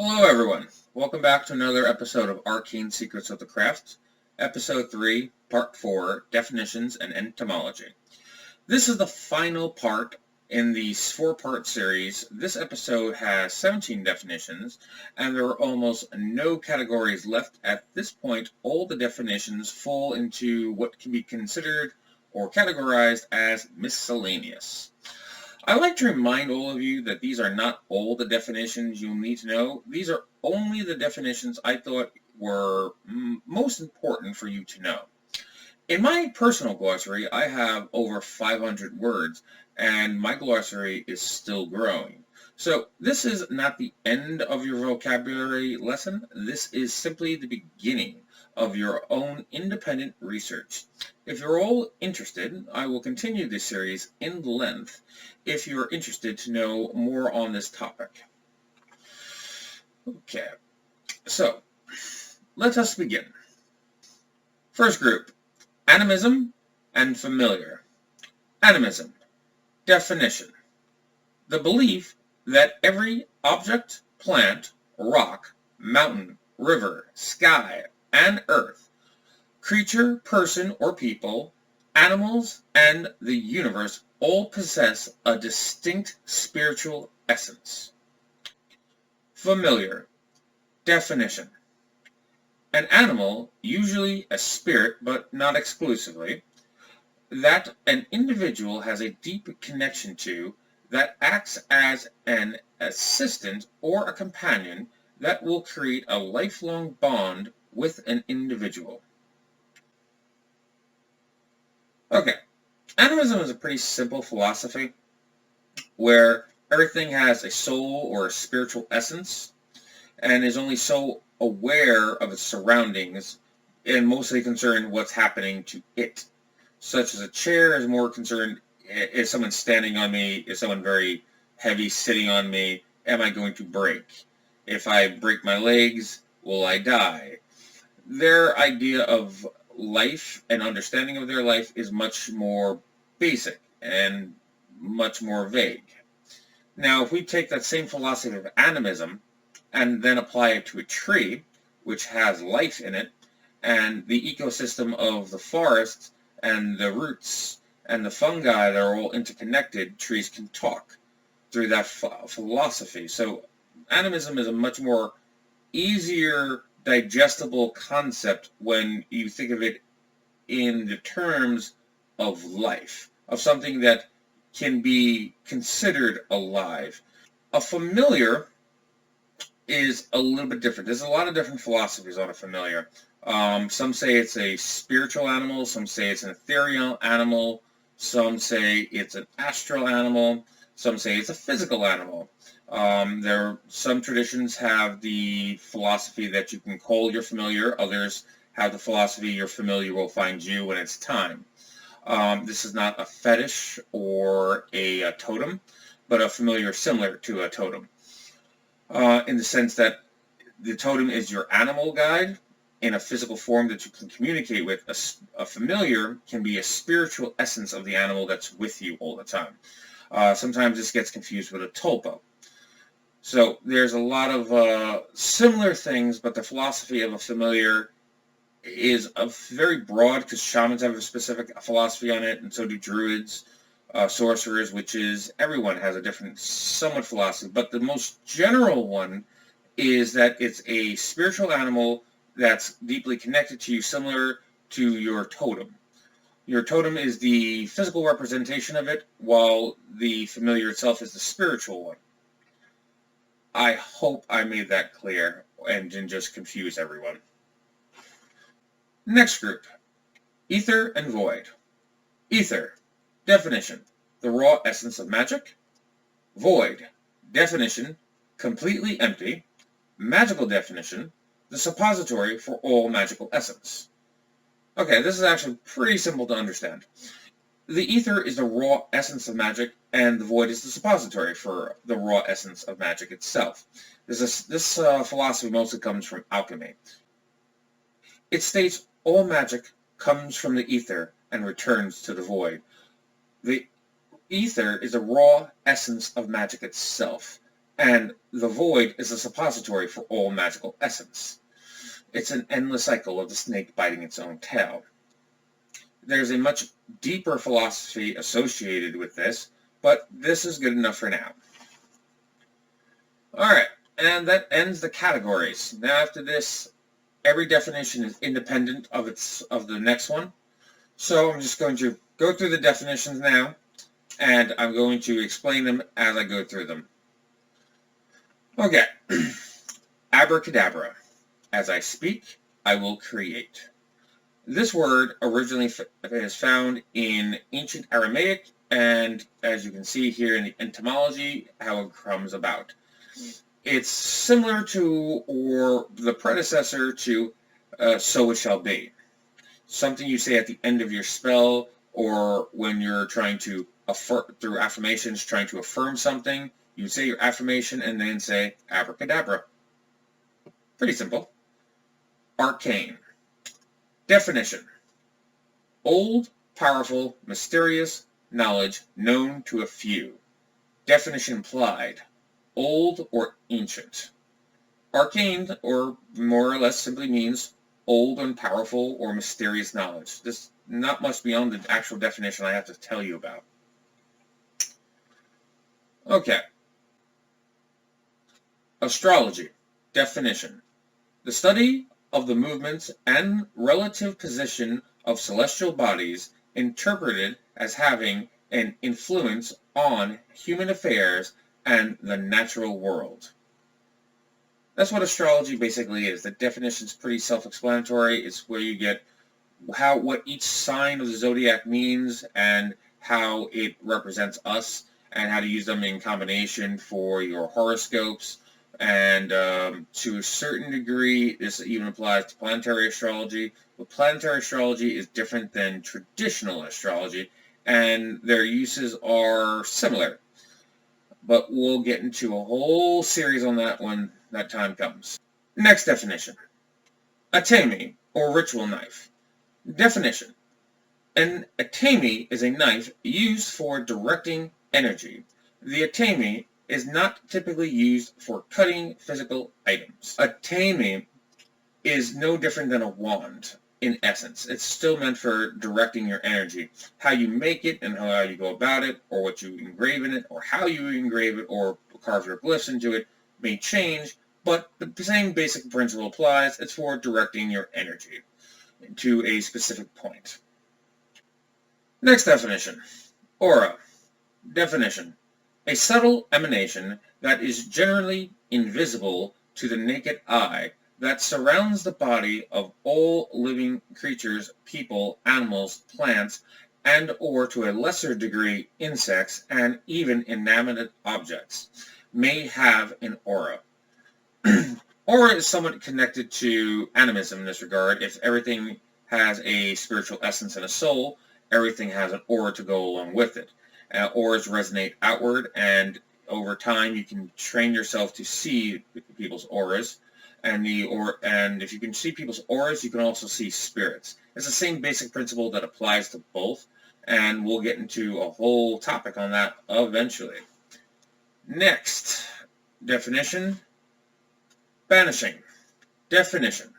Hello everyone, welcome back to another episode of Arcane Secrets of the Craft, Episode 3, Part 4, Definitions and Entomology. This is the final part in the 4-part series. This episode has 17 definitions, and there are almost no categories left at this point. All the definitions fall into what can be considered or categorized as miscellaneous. I like to remind all of you that these are not all the definitions you'll need to know. These are only the definitions I thought were most important for you to know. In my personal glossary, I have over 500 words, and my glossary is still growing. So this is not the end of your vocabulary lesson. This is simply the beginning of your own independent research. If you're all interested, I will continue this series in length if you're interested to know more on this topic. Okay, so let us begin. First group, Animism and Familiar. Animism. Definition. The belief that every object, plant, rock, mountain, river, sky, and earth, creature, person, or people, animals, and the universe all possess a distinct spiritual essence. Familiar. Definition. An animal, usually a spirit but not exclusively, that an individual has a deep connection to, that acts as an assistant or a companion that will create a lifelong bond with an individual. Okay, animism is a pretty simple philosophy where everything has a soul or a spiritual essence and is only so aware of its surroundings and mostly concerned what's happening to it. Such as a chair is more concerned, is someone standing on me, is someone very heavy sitting on me, am I going to break? If I break my legs, will I die? Their idea of life and understanding of their life is much more basic and much more vague. Now, if we take that same philosophy of animism and then apply it to a tree, which has life in it, and the ecosystem of the forest and the roots and the fungi that are all interconnected, trees can talk through that philosophy. So animism is a much more easier digestible concept when you think of it in the terms of life, of something that can be considered alive. A familiar is a little bit different. There's a lot of different philosophies on a familiar. Some say it's a spiritual animal, some say it's an ethereal animal, some say it's an astral animal, some say it's a physical animal. Some traditions have the philosophy that you can call your familiar, others have the philosophy your familiar will find you when it's time. This is not a fetish or a totem, but a familiar similar to a totem. In the sense that the totem is your animal guide in a physical form that you can communicate with. A familiar can be a spiritual essence of the animal that's with you all the time. Sometimes this gets confused with a tulpa. So there's a lot of similar things, but the philosophy of a familiar is very broad because shamans have a specific philosophy on it, and so do druids, sorcerers, witches. Everyone has a different somewhat philosophy, but the most general one is that it's a spiritual animal that's deeply connected to you, similar to your totem. Your totem is the physical representation of it, while the familiar itself is the spiritual one. I hope I made that clear and didn't just confuse everyone. Next group, Aether and Void. Aether, definition, the raw essence of magic. Void, definition, completely empty. Magical definition, the suppository for all magical essence. Okay, this is actually pretty simple to understand. The ether is the raw essence of magic, and the void is the suppository for the raw essence of magic itself. This philosophy mostly comes from alchemy. It states all magic comes from the ether and returns to the void. The ether is the raw essence of magic itself. And the void is a suppository for all magical essence. It's an endless cycle of the snake biting its own tail. There's a much deeper philosophy associated with this, but this is good enough for now. Alright, and that ends the categories. Now after this, every definition is independent of the next one. So I'm just going to go through the definitions now, and I'm going to explain them as I go through them. Okay. Abracadabra. As I speak, I will create. This word originally is found in ancient Aramaic, and as you can see here in the Entomology, how it comes about. It's similar to, or the predecessor to, so it shall be. Something you say at the end of your spell, or when you're trying to through affirmations, trying to affirm something, you say your affirmation and then say abracadabra. Pretty simple. Arcane. Definition. Old, powerful, mysterious knowledge known to a few. Definition implied. Old or ancient. Arcane, or more or less simply means old and powerful or mysterious knowledge. There's not much beyond the actual definition I have to tell you about. Okay. Astrology. Definition. The study of the movements and relative position of celestial bodies interpreted as having an influence on human affairs and the natural world. That's what astrology basically is. The definition is pretty self-explanatory. It's where you get what each sign of the zodiac means and how it represents us and how to use them in combination for your horoscopes. And to a certain degree, this even applies to planetary astrology. But planetary astrology is different than traditional astrology, and their uses are similar. But we'll get into a whole series on that when that time comes. Next definition. Athame, or ritual knife. Definition. An athame is a knife used for directing energy. The athame is not typically used for cutting physical items. Athame is no different than a wand in essence. It's still meant for directing your energy. How you make it and how you go about it, or what you engrave in it, or how you engrave it, or carve your glyphs into it may change, but the same basic principle applies. It's for directing your energy to a specific point. Next definition. Aura. Definition. A subtle emanation that is generally invisible to the naked eye that surrounds the body of all living creatures, people, animals, plants, and or to a lesser degree insects and even inanimate objects may have an aura. Aura is somewhat connected to animism in this regard. If everything has a spiritual essence and a soul, everything has an aura to go along with it. Auras resonate outward, and over time you can train yourself to see people's auras. And if you can see people's auras, you can also see spirits. It's the same basic principle that applies to both, and we'll get into a whole topic on that eventually. Next definition. Banishing. Definition.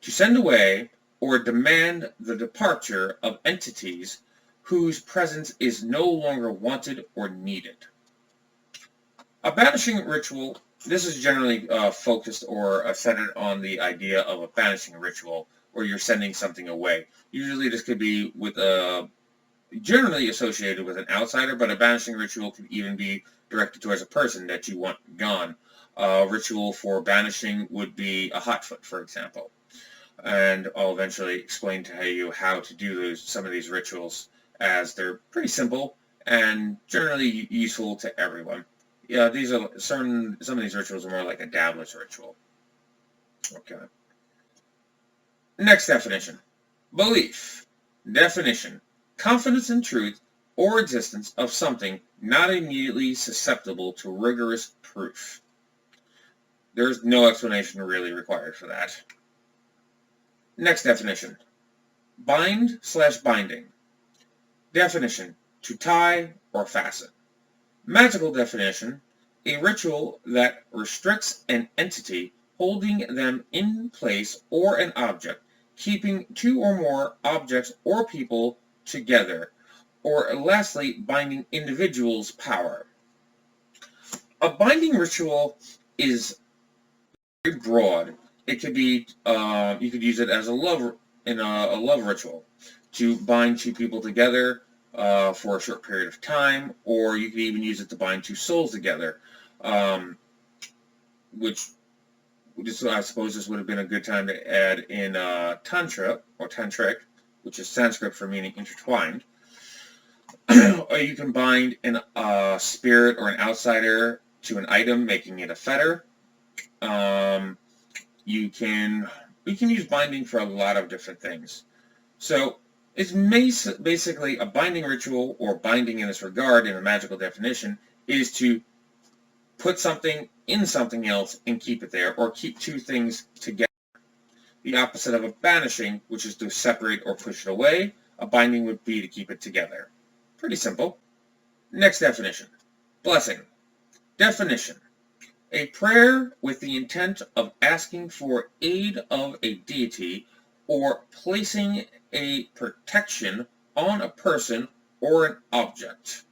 To send away or demand the departure of entities whose presence is no longer wanted or needed. A banishing ritual, this is generally focused or centered on the idea of a banishing ritual, where you're sending something away. Usually this could be with generally associated with an outsider, but a banishing ritual could even be directed towards a person that you want gone. A ritual for banishing would be a hotfoot, for example. And I'll eventually explain to you how to do some of these rituals, as they're pretty simple and generally useful to everyone. Yeah, these are some of these rituals are more like a dabbler's ritual. Okay. Next definition. Belief. Definition. Confidence in truth or existence of something not immediately susceptible to rigorous proof. There's no explanation really required for that. Next definition. Bind/binding. Definition. To tie or fasten. Magical definition a ritual that restricts an entity, holding them in place or an object, keeping two or more objects or people together, or lastly, binding individuals' power. A binding ritual is very broad. It could be, you could use it as a love ritual to bind two people together for a short period of time, or you could even use it to bind two souls together, which I suppose this would have been a good time to add in Tantra, or Tantric, which is Sanskrit for meaning intertwined. Or you can bind a spirit or an outsider to an item, making it a fetter. You can use binding for a lot of different things. So it's basically a binding ritual, or binding in this regard, in a magical definition, is to put something in something else and keep it there, or keep two things together. The opposite of a banishing, which is to separate or push it away, a binding would be to keep it together. Pretty simple. Next definition. Blessing. Definition. A prayer with the intent of asking for aid of a deity, or placing a protection on a person or an object.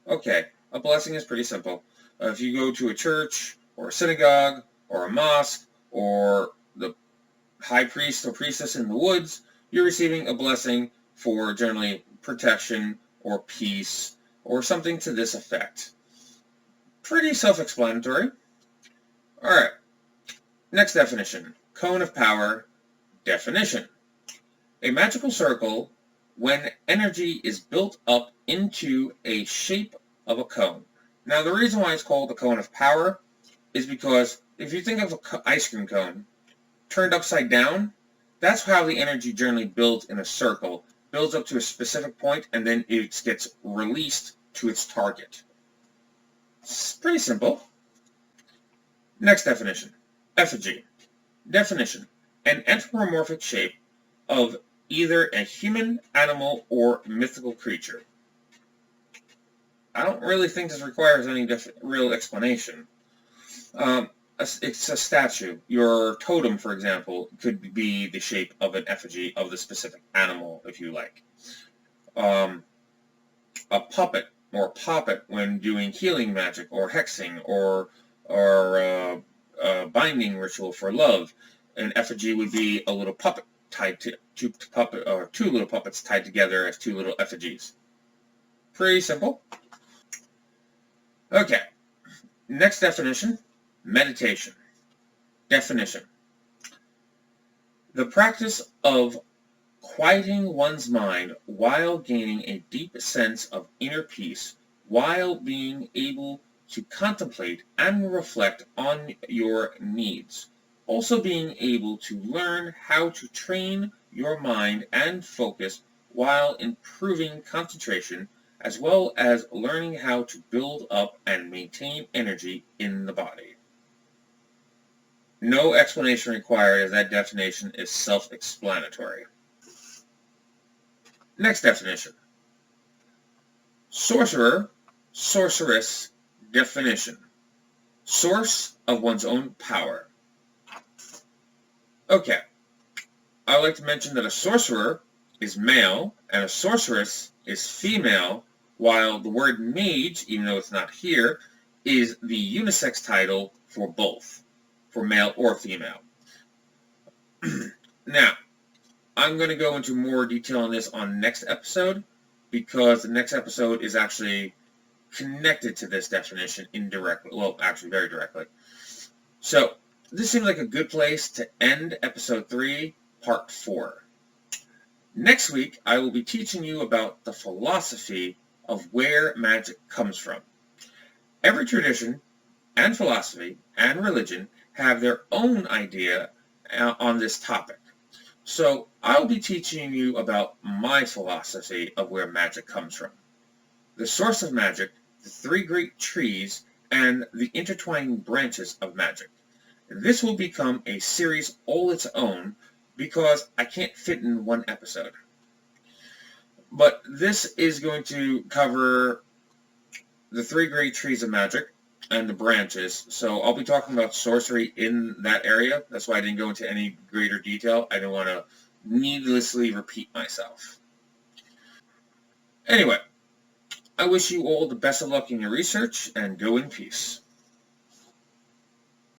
Okay, a blessing is pretty simple. If you go to a church, or a synagogue, or a mosque, or the high priest or priestess in the woods, you're receiving a blessing for generally protection or peace, or something to this effect. Pretty self-explanatory. Alright, next definition. Cone of power. Definition. A magical circle when energy is built up into a shape of a cone. Now, the reason why it's called the cone of power is because if you think of an ice cream cone turned upside down, that's how the energy generally builds in a circle. Builds up to a specific point, and then it gets released to its target. It's pretty simple. Next definition. Effigy. Definition. An anthropomorphic shape of either a human, animal, or mythical creature. I don't really think this requires any real explanation. It's a statue. Your totem, for example, could be the shape of an effigy of the specific animal, if you like. A puppet or poppet when doing healing magic or hexing or binding ritual for love. An effigy would be a little puppet tied to two little puppets tied together as two little effigies. Pretty simple. Okay. Next definition. Meditation. Definition. The practice of quieting one's mind while gaining a deep sense of inner peace, while being able to contemplate and reflect on your needs. Also being able to learn how to train your mind and focus while improving concentration, as well as learning how to build up and maintain energy in the body. No explanation required, as that definition is self-explanatory. Next definition. Sorcerer, sorceress. Definition. Source of one's own power. Okay. I would like to mention that a sorcerer is male and a sorceress is female, while the word mage, even though it's not here, is the unisex title for both, for male or female. Now, I'm going to go into more detail on this on next episode, because the next episode is actually connected to this definition indirectly. Well, actually very directly. So, this seems like a good place to end episode 3, part 4. Next week, I will be teaching you about the philosophy of where magic comes from. Every tradition and philosophy and religion have their own idea on this topic. So, I will be teaching you about my philosophy of where magic comes from. The source of magic, the 3 great trees, and the intertwining branches of magic. This will become a series all its own, because I can't fit in one episode. But this is going to cover the 3 great trees of magic, and the branches. So I'll be talking about sorcery in that area. That's why I didn't go into any greater detail. I didn't want to needlessly repeat myself. Anyway, I wish you all the best of luck in your research, and go in peace.